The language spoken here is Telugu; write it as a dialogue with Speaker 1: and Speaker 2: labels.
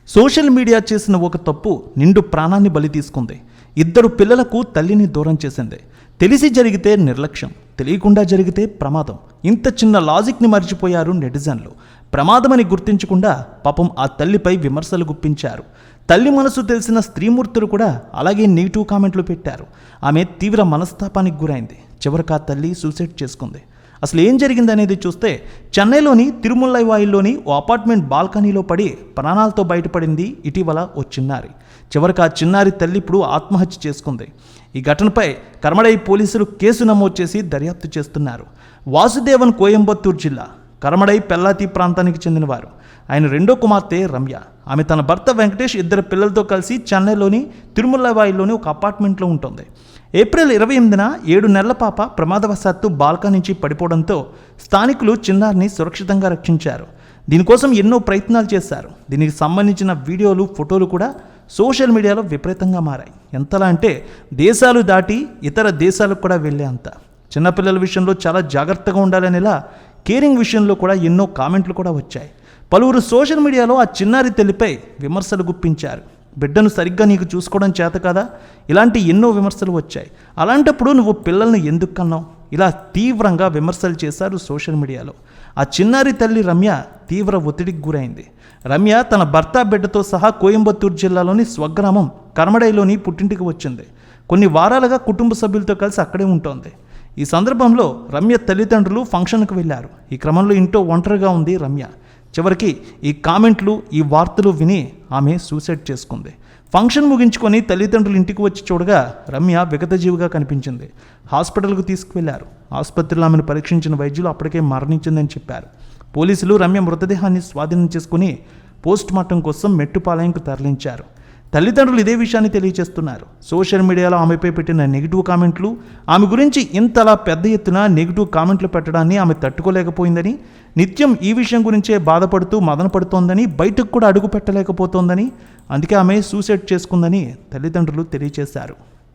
Speaker 1: సోషల్ మీడియా చేసిన ఒక తప్పు నిండు ప్రాణాన్ని బలి తీసుకుంది. 2 పిల్లలకు తల్లిని దూరం చేసింది. తెలిసి జరిగితే నిర్లక్ష్యం, తెలియకుండా జరిగితే ప్రమాదం. ఇంత చిన్న లాజిక్ని మర్చిపోయారు నెటిజన్లు. ప్రమాదమని గుర్తించకుండా పాపం ఆ తల్లిపై విమర్శలు గుప్పించారు. తల్లి మనసు తెలిసిన స్త్రీమూర్తులు కూడా అలాగే నెగిటివ్ కామెంట్లు పెట్టారు. ఆమె తీవ్ర మనస్తాపానికి గురైంది. చివరికి ఆ తల్లి సూసైడ్ చేసుకుంది. అసలు ఏం జరిగిందనేది చూస్తే, చెన్నైలోని తిరుముల్లైవాయిల్లోని ఓ అపార్ట్మెంట్ బాల్కనీలో పడి ప్రాణాలతో బయటపడింది ఇటీవల ఓ చిన్నారి. చివరికి ఆ చిన్నారి తల్లి ఇప్పుడు ఆత్మహత్య చేసుకుంది. ఈ ఘటనపై కరమడై పోలీసులు కేసు నమోదు చేసి దర్యాప్తు చేస్తున్నారు. వాసుదేవన్ కోయంబత్తూరు జిల్లా కరమడై పెల్లాతి ప్రాంతానికి చెందినవారు. ఆయన రెండో కుమార్తె రమ్య. ఆమె తన భర్త వెంకటేష్ 2 పిల్లలతో కలిసి చెన్నైలోని తిరుముల్లైవాయిల్లోని ఒక అపార్ట్మెంట్లో ఉంటుంది. ఏప్రిల్ 28న 7 నెలల పాప ప్రమాదవశాత్తు బాల్కనీ నుంచి పడిపోవడంతో స్థానికులు చిన్నారిని సురక్షితంగా రక్షించారు. దీనికోసం ఎన్నో ప్రయత్నాలు చేశారు. దీనికి సంబంధించిన వీడియోలు, ఫోటోలు కూడా సోషల్ మీడియాలో విపరీతంగా మారాయి. ఎంతలా అంటే దేశాలు దాటి ఇతర దేశాలకు కూడా వెళ్ళే అంత. చిన్నపిల్లల విషయంలో చాలా జాగ్రత్తగా ఉండాలనేలా కేరింగ్ విషయంలో కూడా ఎన్నో కామెంట్లు కూడా వచ్చాయి. పలువురు సోషల్ మీడియాలో ఆ చిన్నారి తల్లిపై విమర్శలు గుప్పించారు. బిడ్డను సరిగ్గా నీకు చూసుకోవడం చేత కదా, ఇలాంటి ఎన్నో విమర్శలు వచ్చాయి. అలాంటప్పుడు నువ్వు పిల్లల్ని ఎందుకు కన్నావు? ఇలా తీవ్రంగా విమర్శలు చేశారు సోషల్ మీడియాలో. ఆ చిన్నారి తల్లి రమ్య తీవ్ర ఒత్తిడికి గురైంది. రమ్య తన భర్త, బిడ్డతో సహా కోయంబత్తూరు జిల్లాలోని స్వగ్రామం కరమడైలోని పుట్టింటికి వచ్చింది. కొన్ని వారాలుగా కుటుంబ సభ్యులతో కలిసి అక్కడే ఉంటోంది. ఈ సందర్భంలో రమ్య తల్లిదండ్రులు ఫంక్షన్కు వెళ్ళారు. ఈ క్రమంలో ఇంట్లో ఒంటరిగా ఉంది రమ్య. చివరికి ఈ కామెంట్లు, ఈ వార్తలు విని ఆమె సూసైడ్ చేసుకుంది. ఫంక్షన్ ముగించుకొని తల్లిదండ్రులు ఇంటికి వచ్చి చూడగా రమ్య విగతజీవిగా కనిపించింది. హాస్పిటల్కు తీసుకువెళ్లారు. ఆసుపత్రిలో ఆమెను పరీక్షించిన వైద్యులు అప్పటికే మరణించిందని చెప్పారు. పోలీసులు రమ్య మృతదేహాన్ని స్వాధీనం చేసుకుని పోస్ట్మార్టం కోసం మెట్టుపాలయంకు తరలించారు. తల్లిదండ్రులు ఇదే విషయాన్ని తెలియజేస్తున్నారు. సోషల్ మీడియాలో ఆమెపై పెట్టిన నెగిటివ్ కామెంట్లు, ఆమె గురించి ఇంతలా పెద్ద ఎత్తున నెగిటివ్ కామెంట్లు పెట్టడాన్ని ఆమె తట్టుకోలేకపోయిందని, నిత్యం ఈ విషయం గురించే బాధపడుతూ మదనపడుతోందని, బయటకు కూడా అడుగు పెట్టలేకపోతోందని, అందుకే ఆమె సూసైడ్ చేసుకుందని తల్లిదండ్రులు తెలియజేశారు.